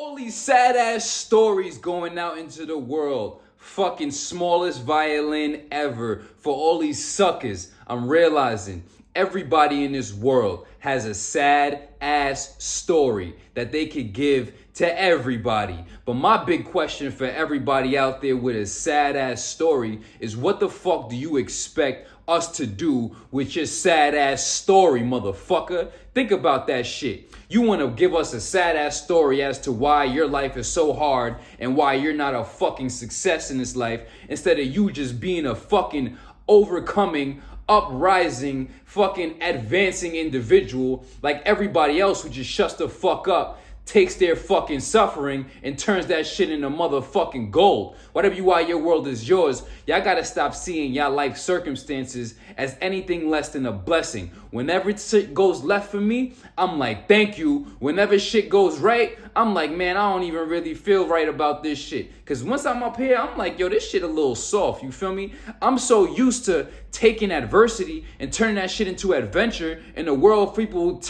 all these sad ass stories going out into the world. Fucking smallest violin ever for all these suckers. I'm realizing everybody in this world has a sad ass story that they could give to everybody. But my big question for everybody out there with a sad ass story is, what the fuck do you expect us to do with your sad ass story, motherfucker? Think about that shit. You want to give us a sad ass story as to why your life is so hard and why you're not a fucking success in this life, instead of you just being a fucking overcoming, uprising, fucking advancing individual like everybody else who just shuts the fuck up, takes their fucking suffering and turns that shit into motherfucking gold. Whatever you are, your world is yours. Y'all gotta stop seeing y'all life circumstances as anything less than a blessing. Whenever shit goes left for me, I'm like, thank you. Whenever shit goes right, I'm like, man, I don't even really feel right about this shit. Because once I'm up here, I'm like, yo, this shit a little soft, you feel me? I'm so used to taking adversity and turning that shit into adventure. In a world of people who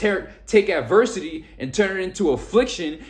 take adversity and turn it into affliction,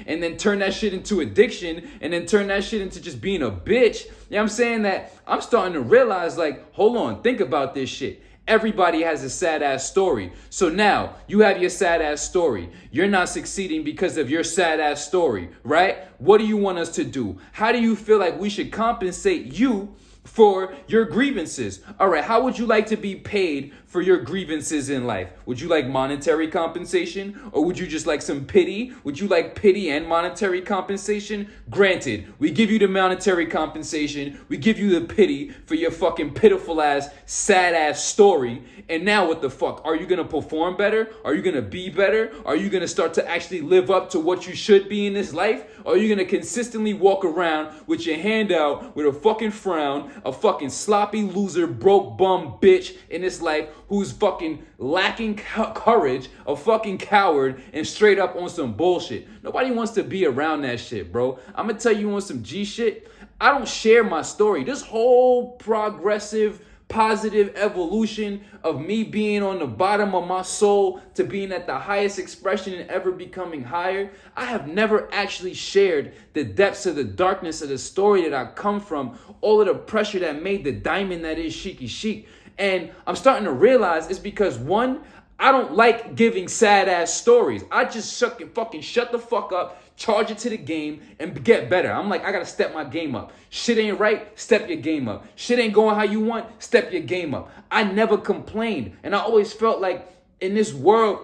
and then turn that shit into addiction, and then turn that shit into just being a bitch. You know what I'm saying? That I'm starting to realize, like, hold on, think about this shit. Everybody has a sad ass story. So now you have your sad ass story. You're not succeeding because of your sad ass story, right? What do you want us to do? How do you feel like we should compensate you for your grievances? All right, how would you like to be paid for your grievances in life? Would you like monetary compensation, or would you just like some pity? Would you like pity and monetary compensation? Granted, we give you the monetary compensation, we give you the pity for your fucking pitiful ass, sad ass story. And now what the fuck? Are you gonna perform better? Are you gonna be better? Are you gonna start to actually live up to what you should be in this life? Or are you gonna consistently walk around with your hand out with a fucking frown, a fucking sloppy loser, broke bum bitch in this life who's fucking lacking courage, a fucking coward, and straight up on some bullshit? Nobody wants to be around that shit, bro. I'm gonna tell you on some G shit. I don't share my story. This whole progressive, positive evolution of me being on the bottom of my soul to being at the highest expression and ever becoming higher, I have never actually shared the depths of the darkness of the story that I come from, all of the pressure that made the diamond that is Sheikhy Chic. And I'm starting to realize it's because, one, I don't like giving sad ass stories. I just fucking shut the fuck up, charge it to the game, and get better. I'm like, I gotta step my game up. Shit ain't right, step your game up. Shit ain't going how you want, step your game up. I never complained. And I always felt like in this world,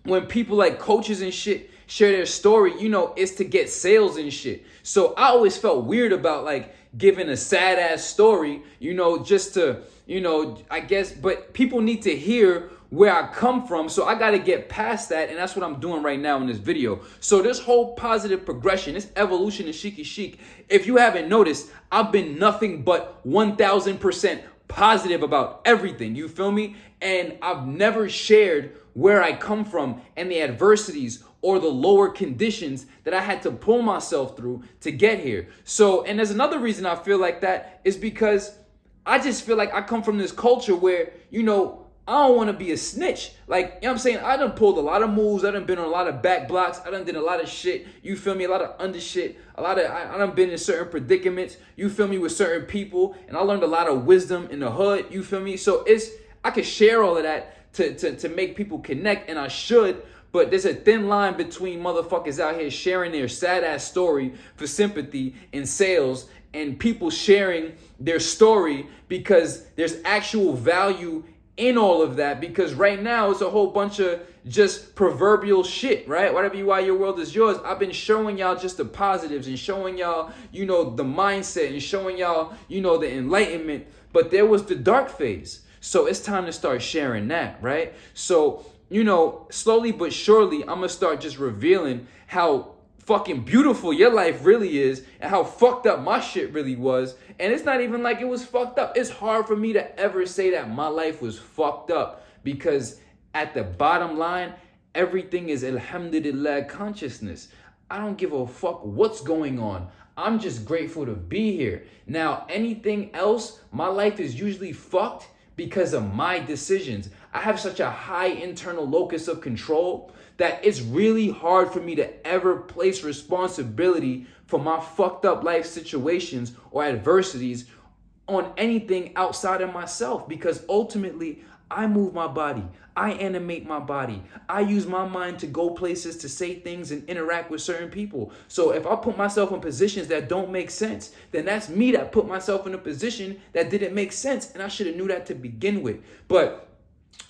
when people like coaches and shit share their story, you know, it's to get sales and shit. So I always felt weird about like giving a sad ass story, you know, just to, you know, I guess, but people need to hear where I come from, so I got to get past that, and that's what I'm doing right now in this video. So this whole positive progression, this evolution of Sheikhy Chic, if you haven't noticed, I've been nothing but 1000% positive about everything, you feel me? And I've never shared where I come from and the adversities or the lower conditions that I had to pull myself through to get here. So, and there's another reason I feel like that is because I just feel like I come from this culture where, you know, I don't want to be a snitch. Like, you know what I'm saying? I done pulled a lot of moves. I done been on a lot of back blocks. I done did a lot of shit. You feel me? A lot of under shit. I done been in certain predicaments. You feel me? With certain people. And I learned a lot of wisdom in the hood. You feel me? So I could share all of that to make people connect, and I should. But there's a thin line between motherfuckers out here sharing their sad ass story for sympathy and sales, and people sharing their story because there's actual value in all of that. Because right now it's a whole bunch of just proverbial shit, right? Whatever you are, your world is yours. I've been showing y'all just the positives and showing y'all, you know, the mindset, and showing y'all, you know, the enlightenment. But there was the dark phase. So it's time to start sharing that, right? So, you know, slowly but surely, I'm gonna start just revealing how fucking beautiful your life really is and how fucked up my shit really was. And it's not even like it was fucked up. It's hard for me to ever say that my life was fucked up, because at the bottom line, everything is alhamdulillah consciousness. I don't give a fuck what's going on. I'm just grateful to be here. Now, anything else, my life is usually fucked because of my decisions. I have such a high internal locus of control that it's really hard for me to ever place responsibility for my fucked up life situations or adversities on anything outside of myself, because ultimately I move my body, I animate my body, I use my mind to go places, to say things and interact with certain people. So if I put myself in positions that don't make sense, then that's me that put myself in a position that didn't make sense, and I should have knew that to begin with. But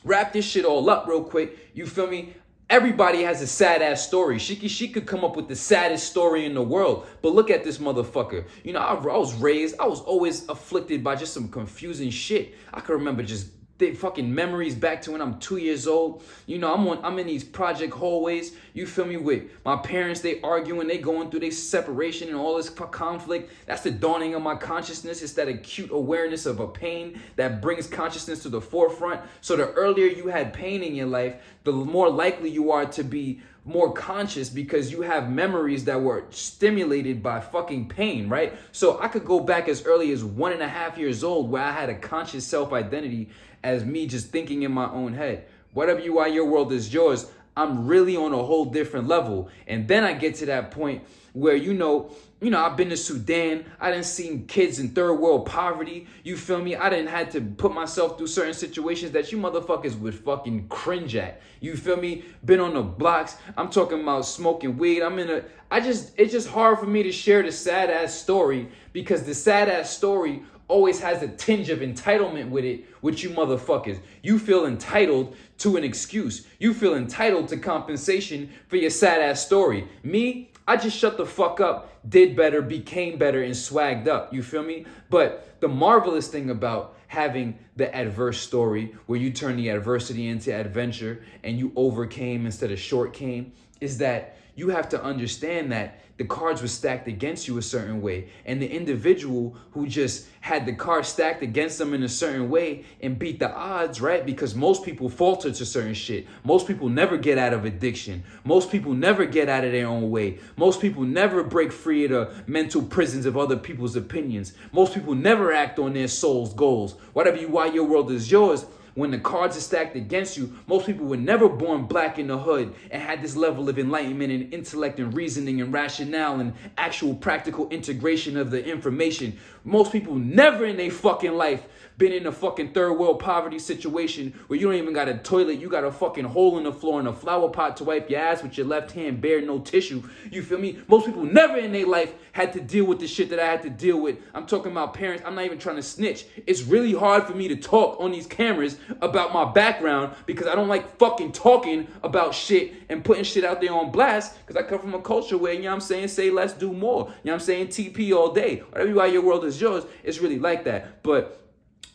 wrap this shit all up real quick, you feel me? Everybody has a sad ass story. Sheikhy Chic could come up with the saddest story in the world. But look at this motherfucker. You know, I was always afflicted by just some confusing shit. I can remember just fucking memories back to when I'm 2 years old. You know, I'm in these project hallways, you feel me, with my parents, they arguing, they going through their separation and all this conflict. That's the dawning of my consciousness. It's that acute awareness of a pain that brings consciousness to the forefront. So the earlier you had pain in your life, the more likely you are to be more conscious, because you have memories that were stimulated by fucking pain, right? So I could go back as early as 1.5 years old where I had a conscious self-identity as me just thinking in my own head. Whatever you are, your world is yours. I'm really on a whole different level. And then I get to that point where, you know, I've been to Sudan. I done seen kids in third world poverty. You feel me? I done had to put myself through certain situations that you motherfuckers would fucking cringe at. You feel me? Been on the blocks. I'm talking about smoking weed. It's just hard for me to share the sad ass story, because the sad ass story always has a tinge of entitlement with it, with you motherfuckers. You feel entitled to an excuse. You feel entitled to compensation for your sad ass story. Me, I just shut the fuck up, did better, became better, and swagged up. You feel me? But the marvelous thing about having the adverse story, where you turn the adversity into adventure and you overcame instead of short came, is that you have to understand that the cards were stacked against you a certain way, and the individual who just had the cards stacked against them in a certain way and beat the odds, right? Because most people falter to certain shit. Most people never get out of addiction. Most people never get out of their own way. Most people never break free of the mental prisons of other people's opinions. Most people never act on their soul's goals. Whatever you are, your world is yours. When the cards are stacked against you, most people were never born black in the hood and had this level of enlightenment and intellect and reasoning and rationale and actual practical integration of the information. Most people never in their fucking life been in a fucking third world poverty situation where you don't even got a toilet, you got a fucking hole in the floor and a flower pot to wipe your ass with your left hand, bare, no tissue. You feel me? Most people never in their life had to deal with the shit that I had to deal with. I'm talking about parents. I'm not even trying to snitch. It's really hard for me to talk on these cameras about my background, because I don't like fucking talking about shit and putting shit out there on blast, because I come from a culture where, you know what I'm saying, say less, do more. You know what I'm saying? TP all day. Whatever you are, your world is yours. It's really like that. But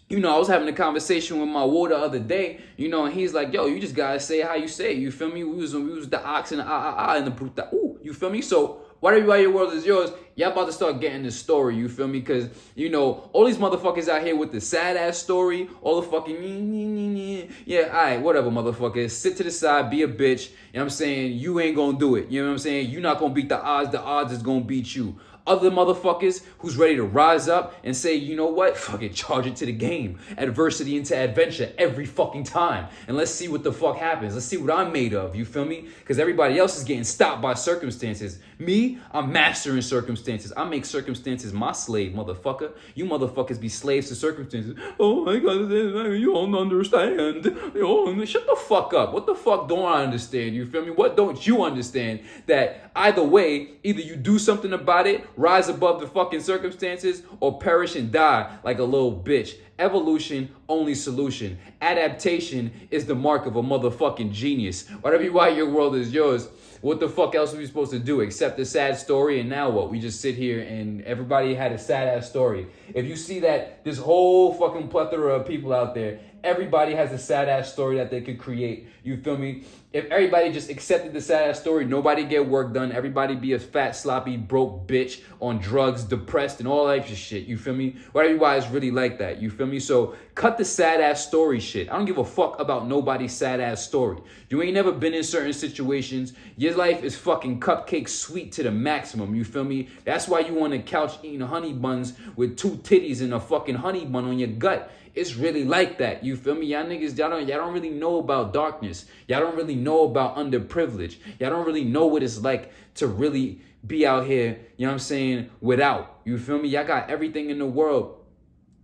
you know, I was having a conversation with my ward the other day, you know, and he's like, yo, you just gotta say how you say it, you feel me? We was the ox and the and the ooh, you feel me? So whatever you are, your world is yours. Y'all about to start getting this story, you feel me? Because, you know, all these motherfuckers out here with the sad-ass story, all the fucking, yeah, all right, whatever, motherfuckers. Sit to the side, be a bitch. You know what I'm saying? You ain't gonna do it. You know what I'm saying? You're not gonna beat the odds is gonna beat you. Other motherfuckers who's ready to rise up and say, you know what? Fuck it, charge it to the game. Adversity into adventure every fucking time. And let's see what the fuck happens. Let's see what I'm made of, you feel me? Because everybody else is getting stopped by circumstances. Me, I'm mastering circumstances. I make circumstances my slave, motherfucker. You motherfuckers be slaves to circumstances. Oh my God, you don't understand. Shut the fuck up. What the fuck don't I understand, you feel me? What don't you understand? That either way, either you do something about it, rise above the fucking circumstances, or perish and die like a little bitch. Evolution, only solution. Adaptation is the mark of a motherfucking genius. Whatever you are, your world is yours. What the fuck else are we supposed to do except a sad story? And now what? We just sit here and everybody had a sad ass story. If you see that this whole fucking plethora of people out there, everybody has a sad ass story that they could create. You feel me? If everybody just accepted the sad ass story, nobody get work done. Everybody be a fat, sloppy, broke bitch on drugs, depressed, and all that shit. You feel me? Whatever you are is really like that. You feel me? feel me? So cut the sad ass story shit. I don't give a fuck about nobody's sad ass story. You ain't never been in certain situations. Your life is fucking cupcake sweet to the maximum, you feel me? That's why you on the couch eating honey buns with 2 titties and a fucking honey bun on your gut. It's really like that, you feel me? Y'all niggas, y'all don't really know about darkness. Y'all don't really know about underprivilege. Y'all don't really know what it's like to really be out here, you know what I'm saying, without. You feel me? Y'all got everything in the world,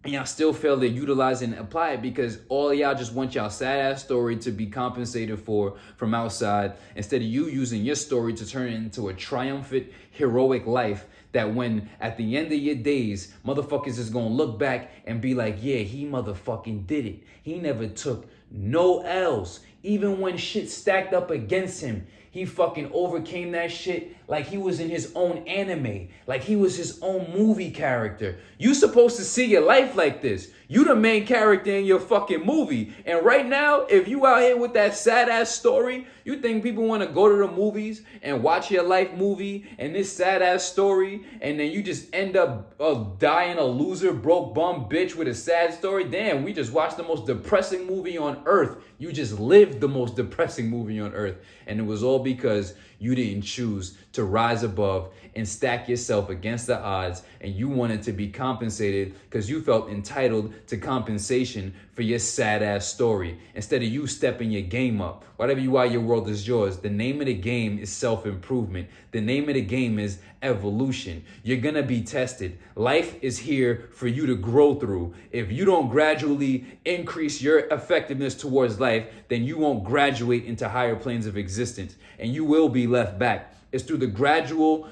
and y'all still fail to utilize and apply it because all y'all just want y'all sad-ass story to be compensated for from outside, instead of you using your story to turn it into a triumphant, heroic life that when at the end of your days, motherfuckers is gonna look back and be like, yeah, he motherfucking did it. He never took no L's. Even when shit stacked up against him, he fucking overcame that shit like he was in his own anime, like he was his own movie character. You supposed to see your life like this. You the main character in your fucking movie. And right now, if you out here with that sad ass story, you think people want to go to the movies and watch your life movie and this sad ass story, and then you just end up dying a loser, broke bum bitch with a sad story? Damn, we just watched the most depressing movie on earth. You just lived the most depressing movie on earth. And it was all because you didn't choose to rise above and stack yourself against the odds, and you wanted to be compensated because you felt entitled to compensation for your sad ass story instead of you stepping your game up. Whatever you are, your world is yours. The name of the game is self-improvement. The name of the game is evolution. You're gonna be tested. Life is here for you to grow through. If you don't gradually increase your effectiveness towards life, then you won't graduate into higher planes of existence, and you will be left back. It's through the gradual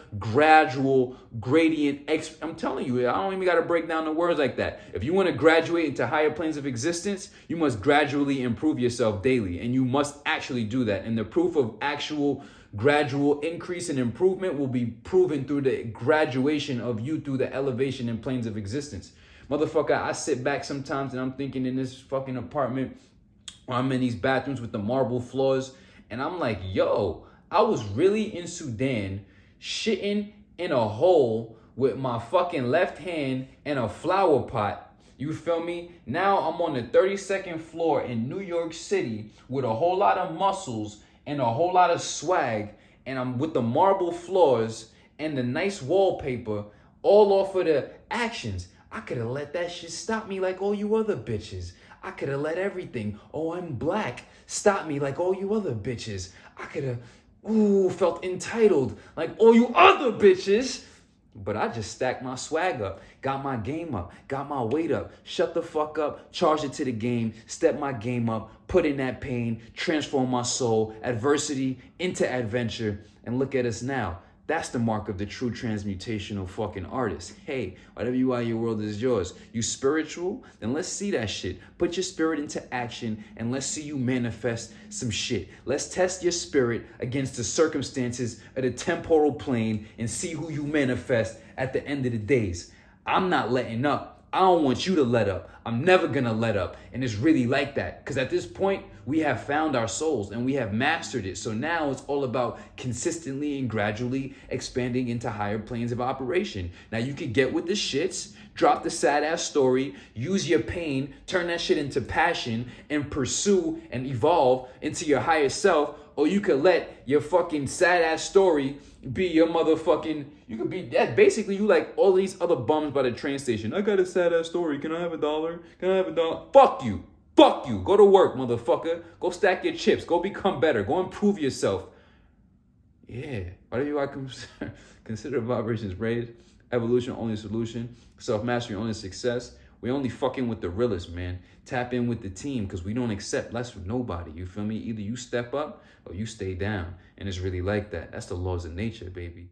gradient. I'm telling you, I don't even got to break down the words like that. If you want to graduate into higher planes of existence, you must gradually improve yourself daily. And you must actually do that. And the proof of actual gradual increase and improvement will be proven through the graduation of you through the elevation in planes of existence. Motherfucker, I sit back sometimes and I'm thinking in this fucking apartment, or I'm in these bathrooms with the marble floors, and I'm like, yo, I was really in Sudan shitting in a hole with my fucking left hand and a flower pot. You feel me? Now I'm on the 32nd floor in New York City with a whole lot of muscles and a whole lot of swag, and I'm with the marble floors and the nice wallpaper all off of the actions. I could have let that shit stop me like all you other bitches. I could have let everything, oh, I'm black, stop me like all you other bitches. I could have felt entitled like all you other bitches. But I just stacked my swag up, got my game up, got my weight up, shut the fuck up, charged it to the game, stepped my game up, put in that pain, transform my soul, adversity into adventure, and look at us now. That's the mark of the true transmutational fucking artist. Hey, whatever you are, your world is yours. You spiritual? Then let's see that shit. Put your spirit into action and let's see you manifest some shit. Let's test your spirit against the circumstances of the temporal plane and see who you manifest at the end of the days. I'm not letting up. I don't want you to let up. I'm never gonna let up. And it's really like that. Because at this point, we have found our souls and we have mastered it. So now it's all about consistently and gradually expanding into higher planes of operation. Now you could get with the shits, drop the sad ass story, use your pain, turn that shit into passion, and pursue and evolve into your higher self. Or you could let your fucking sad ass story be your motherfucking, you could be that. Basically, you like all these other bums by the train station. I got a sad ass story. Can I have $1? Can I have $1? Fuck you. Fuck you. Go to work, motherfucker. Go stack your chips. Go become better. Go improve yourself. Yeah. Whatever you are, consider vibrations raised. Evolution only solution. Self-mastery only success. We only fucking with the realest, man. Tap in with the team because we don't accept less from nobody. You feel me? Either you step up or you stay down. And it's really like that. That's the laws of nature, baby.